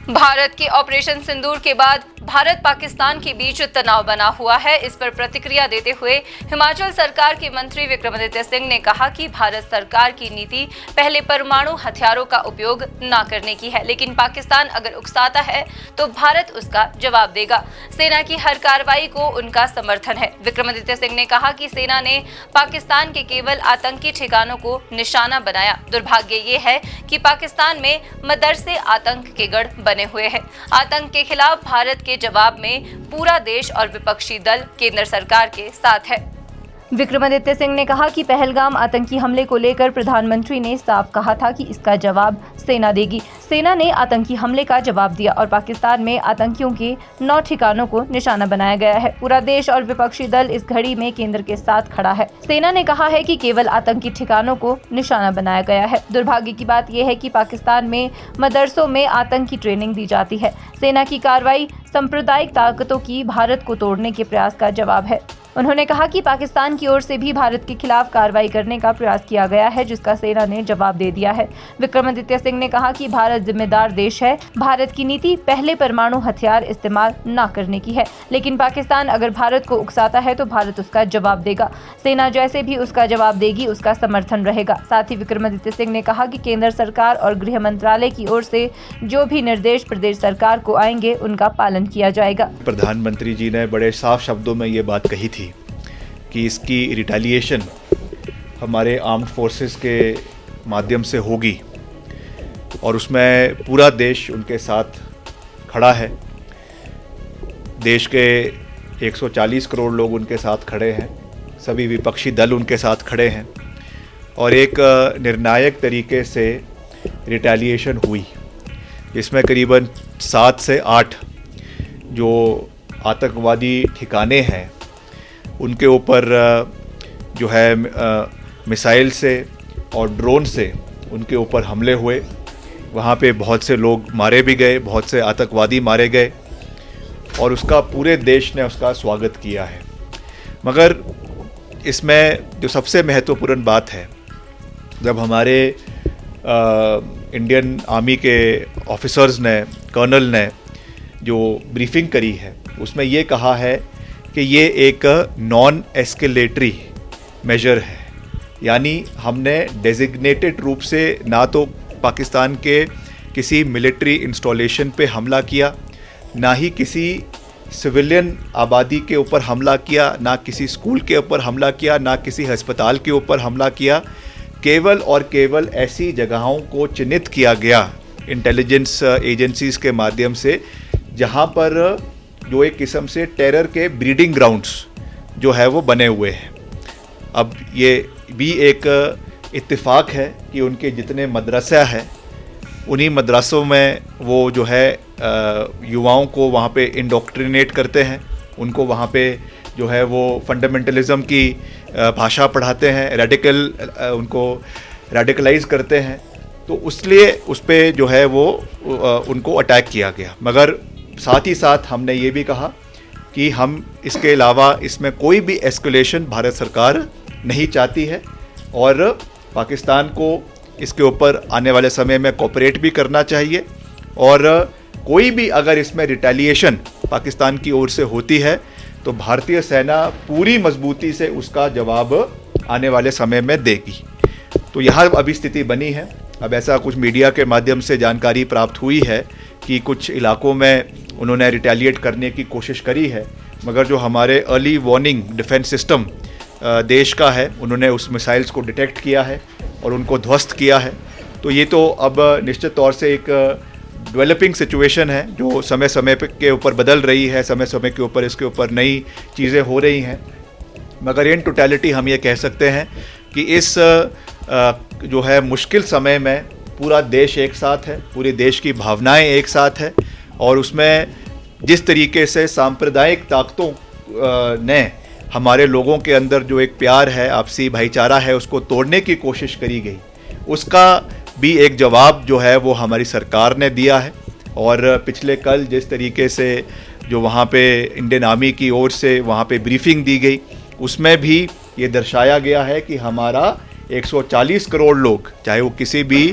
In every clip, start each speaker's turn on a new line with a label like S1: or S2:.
S1: भारत के ऑपरेशन सिंदूर के बाद भारत पाकिस्तान के बीच तनाव बना हुआ है। इस पर प्रतिक्रिया देते हुए हिमाचल सरकार के मंत्री विक्रमादित्य सिंह ने कहा कि भारत सरकार की नीति पहले परमाणु हथियारों का उपयोग न करने की है, लेकिन पाकिस्तान अगर उकसाता है तो भारत उसका जवाब देगा। सेना की हर कार्रवाई को उनका समर्थन है। विक्रमादित्य सिंह ने कहा कि सेना ने पाकिस्तान के केवल आतंकी ठिकानों को निशाना बनाया। दुर्भाग्य ये है कि पाकिस्तान में मदरसे आतंक के गढ़ बने हुए हैं। आतंक के खिलाफ भारत के जवाब में पूरा देश और विपक्षी दल केंद्र सरकार के साथ है। विक्रमादित्य सिंह ने कहा कि पहलगाम आतंकी हमले को लेकर प्रधानमंत्री ने साफ कहा था कि इसका जवाब सेना देगी। सेना ने आतंकी हमले का जवाब दिया और पाकिस्तान में आतंकियों के 9 ठिकानों को निशाना बनाया गया है। पूरा देश और विपक्षी दल इस घड़ी में केंद्र के साथ खड़ा है। सेना ने कहा है कि केवल आतंकी ठिकानों को निशाना बनाया गया है। दुर्भाग्य की बात यह है कि पाकिस्तान में मदरसों में आतंकी ट्रेनिंग दी जाती है। सेना की कार्रवाई सांप्रदायिक ताकतों की भारत को तोड़ने के प्रयास का जवाब है। उन्होंने कहा कि पाकिस्तान की ओर से भी भारत के खिलाफ कार्रवाई करने का प्रयास किया गया है, जिसका सेना ने जवाब दे दिया है। विक्रमादित्य सिंह ने कहा कि भारत जिम्मेदार देश है। भारत की नीति पहले परमाणु हथियार इस्तेमाल न करने की है, लेकिन पाकिस्तान अगर भारत को उकसाता है तो भारत उसका जवाब देगा। सेना जैसे भी उसका जवाब देगी, उसका समर्थन रहेगा। साथ ही विक्रमादित्य सिंह ने कहा कि केंद्र सरकार और गृह मंत्रालय की ओर से जो भी निर्देश प्रदेश सरकार को आएंगे, उनका पालन किया जाएगा।
S2: प्रधानमंत्री जी ने बड़े साफ शब्दों में ये बात कही थी कि इसकी रिटेलिएशन हमारे आर्म्ड फोर्सेस के माध्यम से होगी और उसमें पूरा देश उनके साथ खड़ा है। देश के 140 करोड़ लोग उनके साथ खड़े हैं, सभी विपक्षी दल उनके साथ खड़े हैं और एक निर्णायक तरीके से रिटेलिएशन हुई, जिसमें करीबन 7 से 8 जो आतंकवादी ठिकाने हैं उनके ऊपर जो है मिसाइल से और ड्रोन से उनके ऊपर हमले हुए। वहाँ पे बहुत से लोग मारे भी गए, बहुत से आतंकवादी मारे गए और उसका पूरे देश ने उसका स्वागत किया है। मगर इसमें जो सबसे महत्वपूर्ण बात है, जब हमारे इंडियन आर्मी के ऑफिसर्स ने, कर्नल ने जो ब्रीफिंग करी है, उसमें ये कहा है कि ये एक नॉन एस्केलेटरी मेजर है। यानी हमने डेजिग्नेटेड रूप से ना तो पाकिस्तान के किसी मिलिट्री इंस्टॉलेशन पे हमला किया, ना ही किसी सिविलियन आबादी के ऊपर हमला किया, ना किसी स्कूल के ऊपर हमला किया, ना किसी अस्पताल के ऊपर हमला किया। केवल और केवल ऐसी जगहों को चिन्हित किया गया इंटेलिजेंस एजेंसीज़ के माध्यम से जहाँ पर जो एक किस्म से टेरर के ब्रीडिंग ग्राउंड्स जो है वो बने हुए हैं। अब ये भी एक इत्तेफाक है कि उनके जितने मदरसा है, उन्हीं मदरसों में वो जो है युवाओं को वहाँ पे इंडोक्ट्रिनेट करते हैं, उनको वहाँ पे जो है वो फंडामेंटलिज्म की भाषा पढ़ाते हैं, उनको रेडिकलाइज करते हैं। तो उसलिए उस पर जो है वो उनको अटैक किया गया। मगर साथ ही साथ हमने ये भी कहा कि हम इसके अलावा इसमें कोई भी एस्केलेशन भारत सरकार नहीं चाहती है और पाकिस्तान को इसके ऊपर आने वाले समय में कोऑपरेट भी करना चाहिए और कोई भी अगर इसमें रिटेलिएशन पाकिस्तान की ओर से होती है तो भारतीय सेना पूरी मजबूती से उसका जवाब आने वाले समय में देगी। तो यहाँ अभी स्थिति बनी है। अब ऐसा कुछ मीडिया के माध्यम से जानकारी प्राप्त हुई है कि कुछ इलाकों में उन्होंने रिटेलिएट करने की कोशिश करी है, मगर जो हमारे अर्ली वार्निंग डिफेंस सिस्टम देश का है, उन्होंने उस मिसाइल्स को डिटेक्ट किया है और उनको ध्वस्त किया है। तो ये तो अब निश्चित तौर से एक डेवलपिंग सिचुएशन है जो समय समय के ऊपर बदल रही है, समय समय के ऊपर इसके ऊपर नई चीज़ें हो रही हैं। मगर इन टोटलिटी हम ये कह सकते हैं कि इस जो है मुश्किल समय में पूरा देश एक साथ है, पूरे देश की भावनाएं एक साथ है और उसमें जिस तरीके से सांप्रदायिक ताकतों ने हमारे लोगों के अंदर जो एक प्यार है, आपसी भाईचारा है, उसको तोड़ने की कोशिश करी गई, उसका भी एक जवाब जो है वो हमारी सरकार ने दिया है। और पिछले कल जिस तरीके से जो वहाँ पे इंडियन आर्मी की ओर से वहाँ पे ब्रीफिंग दी गई, उसमें भी ये दर्शाया गया है कि हमारा 140 करोड़ लोग, चाहे वो किसी भी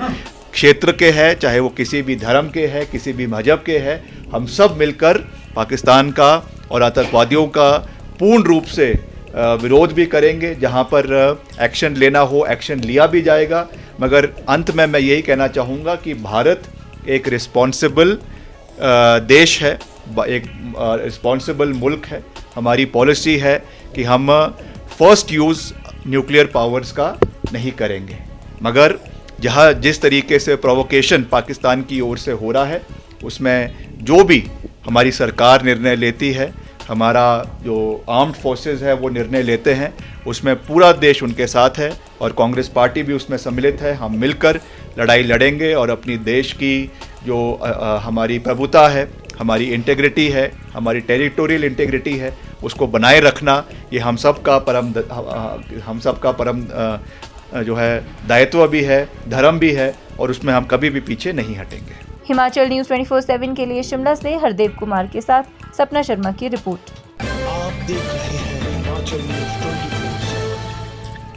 S2: क्षेत्र के हैं, चाहे वो किसी भी धर्म के हैं, किसी भी मजहब के हैं, हम सब मिलकर पाकिस्तान का और आतंकवादियों का पूर्ण रूप से विरोध भी करेंगे। जहां पर एक्शन लेना हो एक्शन लिया भी जाएगा। मगर अंत में मैं यही कहना चाहूँगा कि भारत एक रिस्पॉन्सिबल देश है, एक रिस्पॉन्सिबल मुल्क है। हमारी पॉलिसी है कि हम फर्स्ट यूज़ न्यूक्लियर पावर्स का नहीं करेंगे। मगर जहाँ जिस तरीके से प्रोवोकेशन पाकिस्तान की ओर से हो रहा है, उसमें जो भी हमारी सरकार निर्णय लेती है, हमारा जो आर्म्ड फोर्सेस है वो निर्णय लेते हैं, उसमें पूरा देश उनके साथ है और कांग्रेस पार्टी भी उसमें सम्मिलित है। हम मिलकर लड़ाई लड़ेंगे और अपनी देश की जो हमारी प्रभुता है, हमारी इंटीग्रिटी है, हमारी टेरिटोरियल इंटीग्रिटी है, उसको बनाए रखना ये हम सब का परम जो है दायित्व भी है, धर्म भी है और उसमें हम कभी भी पीछे नहीं हटेंगे।
S1: हिमाचल न्यूज़ 24/7 के लिए शिमला से हरदेव कुमार के साथ सपना शर्मा की रिपोर्ट।
S3: आप देख रहे हैं हिमाचल न्यूज़ 24।